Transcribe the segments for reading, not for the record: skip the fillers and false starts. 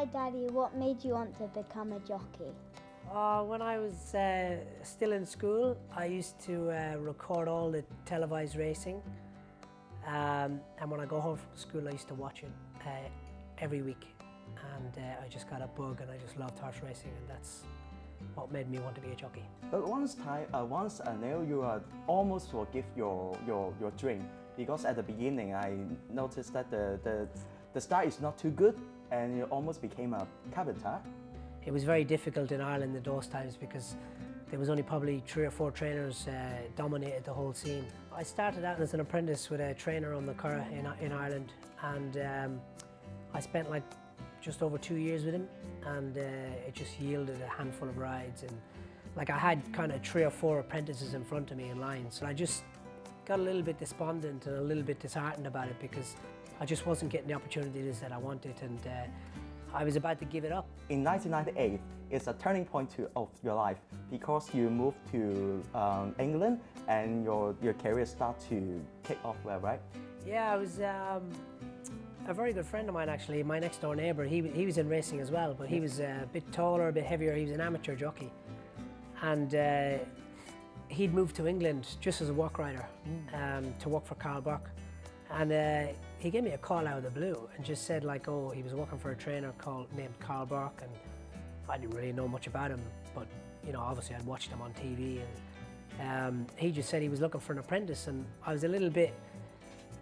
Hi Daddy, what made you want to become a jockey? When I was still in school, I used to record all the televised racing, and when I go home from school I used to watch it every week, and I just got a bug and I just loved horse racing, and that's what made me want to be a jockey. But once Neil, you almost forgive your dream, because at the beginning I noticed that the start is not too good and you almost became a carpenter. It was very difficult in Ireland in those times because there was only probably 3 or 4 trainers dominated the whole scene. I started out as an apprentice with a trainer on the Curragh in Ireland, and I spent like just over 2 years with him, and it just yielded a handful of rides, and like I had kind of 3 or 4 apprentices in front of me in line, so I just got a little bit despondent and a little bit disheartened about it because I just wasn't getting the opportunities that I wanted, and I was about to give it up. In 1998, it's a turning point of your life because you moved to England and your career started to kick off well, right? Yeah, I was a very good friend of mine actually, my next door neighbour. He was in racing as well, but he was a bit taller, a bit heavier. He was an amateur jockey, and he'd moved to England just as a walk rider to work for Carl Buck, and he gave me a call out of the blue and just said like, oh, he was working for a trainer named Carl Buck, and I didn't really know much about him, but you know, obviously I'd watched him on TV, and he just said he was looking for an apprentice, and I was a little bit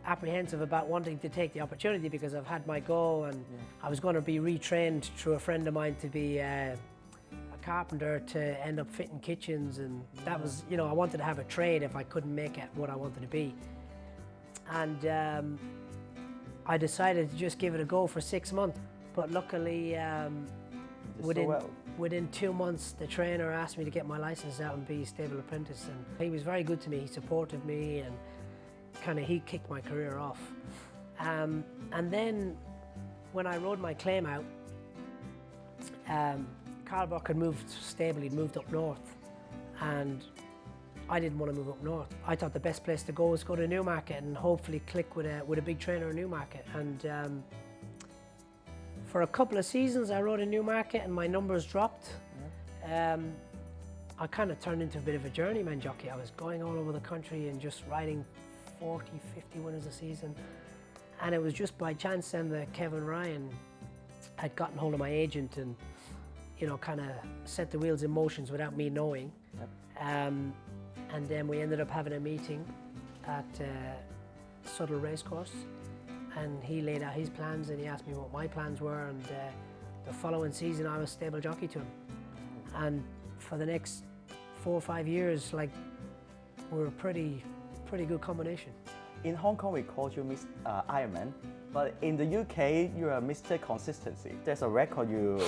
apprehensive about wanting to take the opportunity because I've had my go, and I was going to be retrained through a friend of mine to be a carpenter to end up fitting kitchens, and that was, you know, I wanted to have a trade if I couldn't make it what I wanted to be. And I decided to just give it a go for 6 months, but luckily within 2 months the trainer asked me to get my license out and be a stable apprentice, and he was very good to me. He supported me, and kind of he kicked my career off. And then when I rode my claim out, Carl Buck had moved stable, he'd moved up north, and I didn't want to move up north. I thought the best place to go was go to Newmarket and hopefully click with a big trainer in Newmarket. And for a couple of seasons I rode in Newmarket and my numbers dropped. I kind of turned into a bit of a journeyman jockey. I was going all over the country and just riding 40, 50 winners a season. And it was just by chance then that Kevin Ryan had gotten hold of my agent and, you know, kind of set the wheels in motion without me knowing. Yep. And then we ended up having a meeting at Subtle Racecourse, and he laid out his plans and he asked me what my plans were, and the following season I was stable jockey to him. And for the next 4 or 5 years, like, we were a pretty good combination. In Hong Kong we called you Miss Ironman, but in the UK you're Mr. Consistency. There's a record you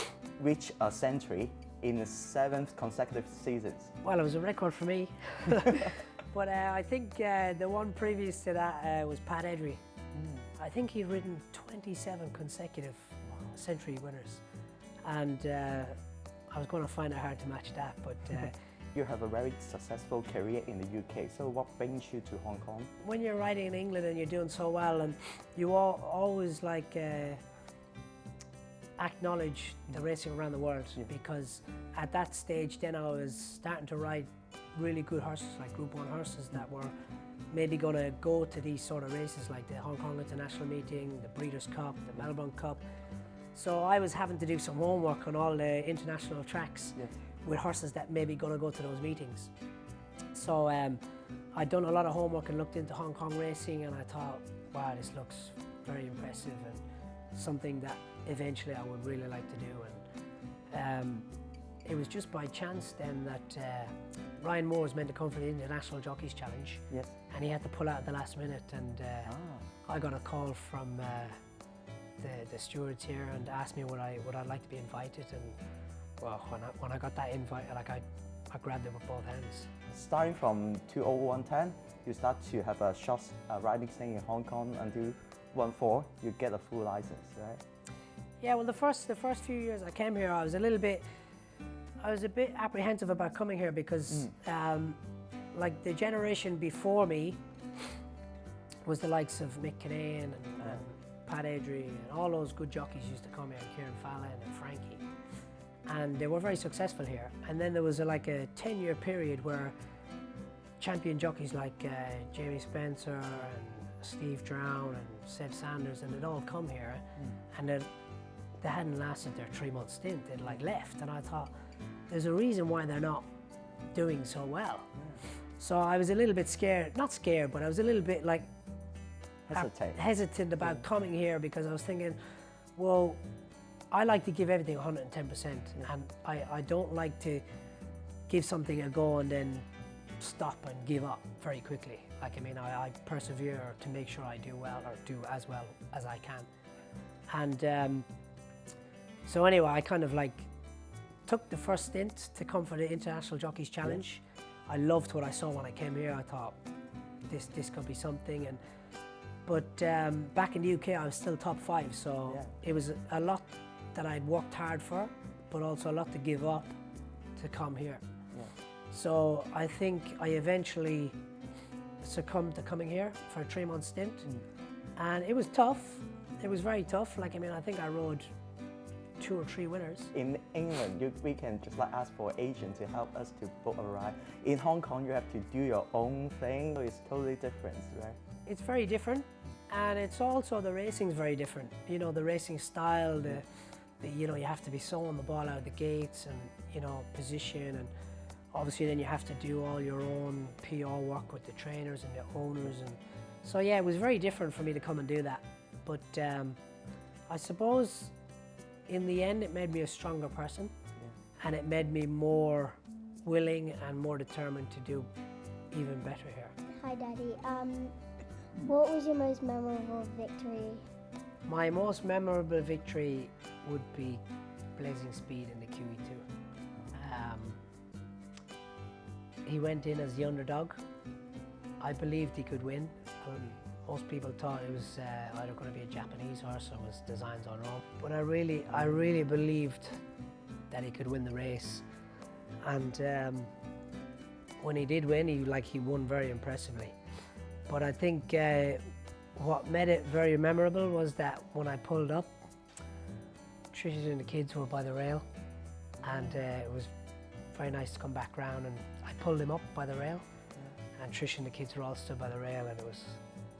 reached a century in the 7th consecutive seasons. Well, it was a record for me. But I think the one previous to that was Pat Edry. I think he'd ridden 27 consecutive century winners, and I was going to find it hard to match that, but you have a very successful career in the UK, so what brings you to Hong Kong? When you're riding in England and you're doing so well, and you always like acknowledge the racing around the world, because at that stage then I was starting to ride really good horses, like Group 1 horses that were maybe going to go to these sort of races like the Hong Kong International Meeting, the Breeders' Cup, the Melbourne Cup. So I was having to do some homework on all the international tracks with horses that maybe going to go to those meetings. So I'd done a lot of homework and looked into Hong Kong racing, and I thought, wow, this looks very impressive and something that eventually I would really like to do. And it was just by chance then that Ryan Moore was meant to come for the International Jockeys Challenge, and he had to pull out at the last minute, and I got a call from the stewards here and asked me would I like to be invited, and well, when I got that invite, like I grabbed it with both hands. Starting from 2010, you start to have a short riding stay in Hong Kong until 2014, you get a full license, right? Yeah, well, the first few years I came here, I was a bit apprehensive about coming here because like the generation before me was the likes of Mick Kinane and Pat Adri, and all those good jockeys used to come here, and Kieran Fallon and Frankie. And they were very successful here. And then there was like a 10-year period where champion jockeys like Jamie Spencer and Steve Drown and Seb Sanders, and they'd all come here, and they hadn't lasted their 3-month stint. They'd like left, and I thought, there's a reason why they're not doing so well. So I was a little bit scared, not scared, but I was a little bit like hesitant about coming here, because I was thinking, well, I like to give everything 110%, and I don't like to give something a go and then stop and give up very quickly. Like, I mean, I persevere to make sure I do well, or do as well as I can. And so anyway, I kind of like took the first stint to come for the International Jockeys Challenge. I loved what I saw when I came here. I thought this could be something. But back in the UK, I was still top 5, so it was a lot that I'd worked hard for, but also a lot to give up to come here. So I think I eventually succumbed to coming here for a 3-month stint, and it was tough. It was very tough. Like, I mean, I think I rode 2 or 3 winners. In England, we can just like ask for an agent to help us to book a ride. In Hong Kong, you have to do your own thing. So it's totally different, right? It's very different, and it's also, the racing's very different. You know, the racing style, you know, you have to be sewing the ball out of the gates, and, you know, position, and obviously then you have to do all your own PR work with the trainers and the owners. And so yeah, it was very different for me to come and do that. But I suppose in the end it made me a stronger person, and it made me more willing and more determined to do even better here. Hi Daddy, what was your most memorable victory? My most memorable victory would be Blazing Speed in the QE2. He went in as the underdog. I believed he could win. Most people thought it was either going to be a Japanese horse or was designs on Rome. But I really believed that he could win the race. And when he did win, he won very impressively. But I think what made it very memorable was that when I pulled up, Trish and the kids were by the rail, and it was very nice to come back round, and I pulled him up by the rail, and Trish and the kids were all stood by the rail, and it was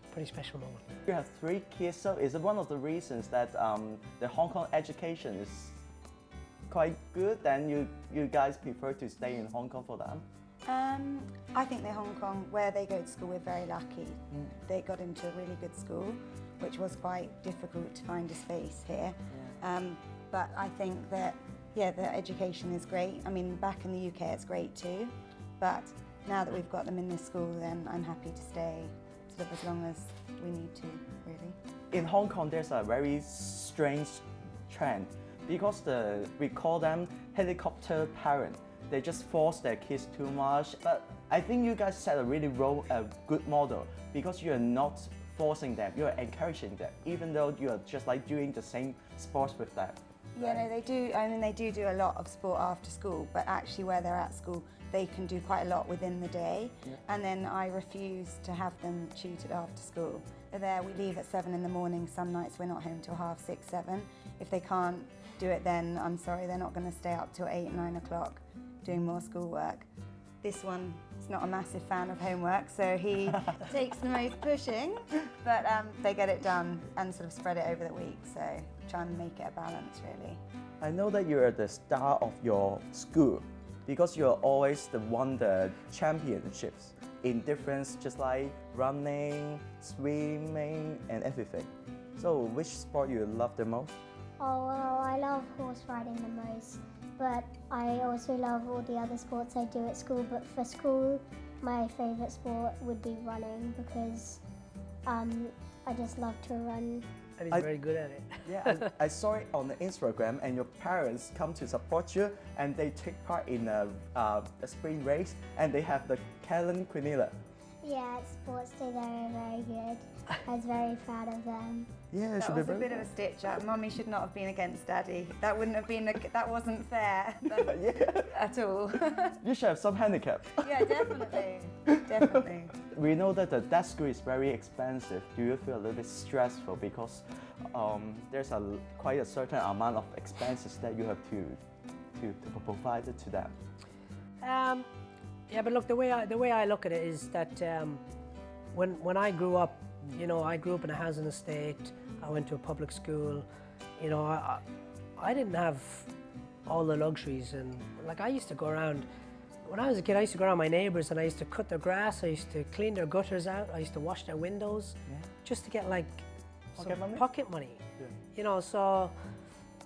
a pretty special moment. You have 3 kids, so is it one of the reasons that the Hong Kong education is quite good, and you guys prefer to stay in Hong Kong for them? I think that Hong Kong, where they go to school, we're very lucky. They got into a really good school, which was quite difficult to find a space here. But I think that, yeah, the education is great. I mean, back in the UK it's great too, but now that we've got them in this school, then I'm happy to stay sort of as long as we need to, really. In Hong Kong, there's a very strange trend, because we call them helicopter parents. They just force their kids too much. But I think you guys set a good model, because you're not forcing them, you're encouraging them, even though you're just like doing the same sports with them. Yeah, no, they do. I mean, they do a lot of sport after school, but actually where they're at school, they can do quite a lot within the day. And then I refuse to have them tutored after school. They're there, we leave at 7 in the morning. Some nights we're not home till 6:30, 7. If they can't do it then, I'm sorry, they're not going to stay up till 8, 9 o'clock doing more schoolwork. This one is not a massive fan of homework, so he takes the most pushing, but they get it done and sort of spread it over the week, so try and make it a balance, really. I know that you're the star of your school, because you're always won the championships in different, just like running, swimming, and everything. So which sport you love the most? Oh, well, I love horse riding the most, but I also love all the other sports I do at school. But for school, my favourite sport would be running, because I just love to run. And he's very good at it. Yeah, I saw it on the Instagram, and your parents come to support you, and they take part in a sprint race, and they have the Callan and Family. Yeah, at sports day they were very good. I was very proud of them. Yeah, that was a bit of a stitch up. Mummy should not have been against Daddy. That wouldn't have been. That wasn't fair at all. You should have some handicap. Yeah, definitely. definitely. We know that that school is very expensive. Do you feel a little bit stressful because there's quite a certain amount of expenses that you have to provide it to them? Yeah, but look, the way I look at it is that when I grew up, you know, I grew up in a housing estate. I went to a public school. You know, I didn't have all the luxuries, and like I used to go around. When I was a kid, I used to go around my neighbours and I used to cut their grass. I used to clean their gutters out. I used to wash their windows, just to get like pocket money. Yeah. You know, so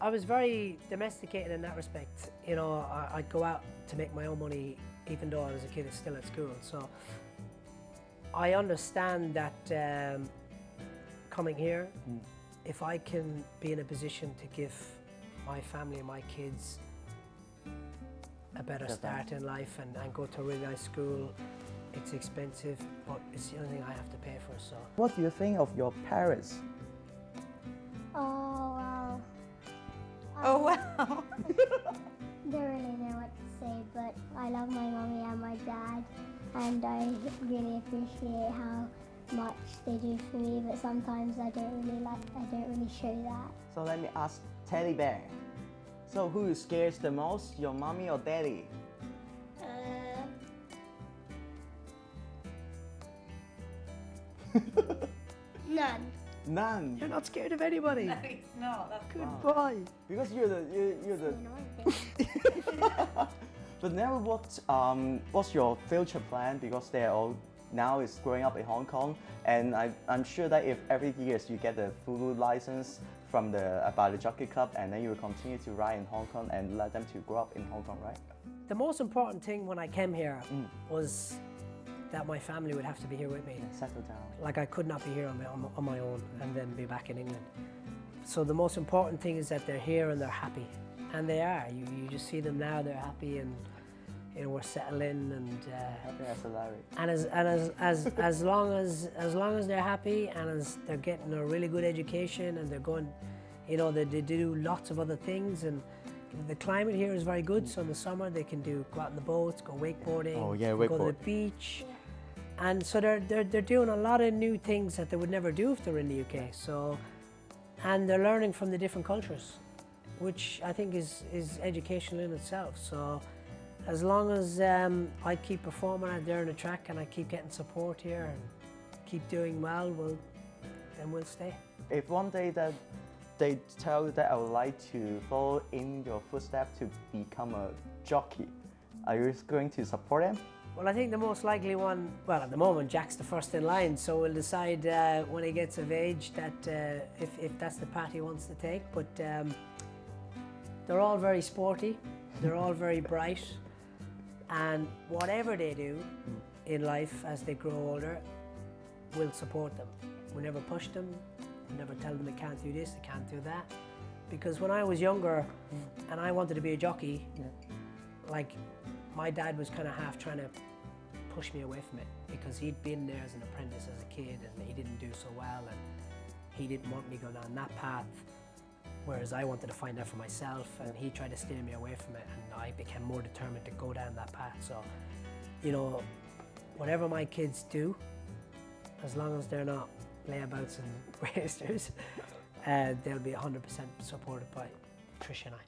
I was very domesticated in that respect. You know, I'd go out to make my own money, even though I was a kid still at school. So I understand that coming here, if I can be in a position to give my family and my kids a better start in life and go to a really nice school, it's expensive, but it's the only thing I have to pay for. So What do you think of your parents? Oh, wow. Oh, wow. Don't really know what to say, but I love my mummy and my dad, and I really appreciate how much they do for me, but sometimes I don't really show that. So let me ask Teddy Bear. So who scares the most, your mommy or daddy? None. None. you're not scared of anybody. No, it's not. That's Good boy. Because you're the. But never what's your future plan? Because they're all now is growing up in Hong Kong, and I'm sure that if every year you get the full license from by the jockey club, and then you will continue to ride in Hong Kong and let them to grow up in Hong Kong, right? The most important thing when I came here was that my family would have to be here with me. Settle down. Like I could not be here on my own and then be back in England. So the most important thing is that they're here and they're happy, and they are. You just see them now; they're happy, and you know we're settling, and Happy as a Larry. and as long as they're happy and as they're getting a really good education and they're going, you know, they do lots of other things, and the climate here is very good. So in the summer they can go out on the boats, go wakeboarding, Oh, yeah, go to wakeboard. the beach. And so they're doing a lot of new things that they would never do if they were in the UK. So, and they're learning from the different cultures, which I think is educational in itself. So, as long as I keep performing out there on the track and I keep getting support here and keep doing well, then we'll stay. If one day that they tell you that I would like to follow in your footsteps to become a jockey, are you going to support them? Well, I think the most likely one, well, at the moment, Jack's the first in line, so we'll decide when he gets of age that if that's the path he wants to take. But they're all very sporty, they're all very bright, and whatever they do in life as they grow older, we'll support them. We never push them, we never tell them they can't do this, they can't do that. Because when I was younger and I wanted to be a jockey, like, my dad was kind of half trying to push me away from it because he'd been there as an apprentice as a kid and he didn't do so well, and he didn't want me to go down that path, whereas I wanted to find out for myself, and he tried to steer me away from it, and I became more determined to go down that path. So, you know, whatever my kids do, as long as they're not layabouts and racers, they'll be 100% supported by Trish and I.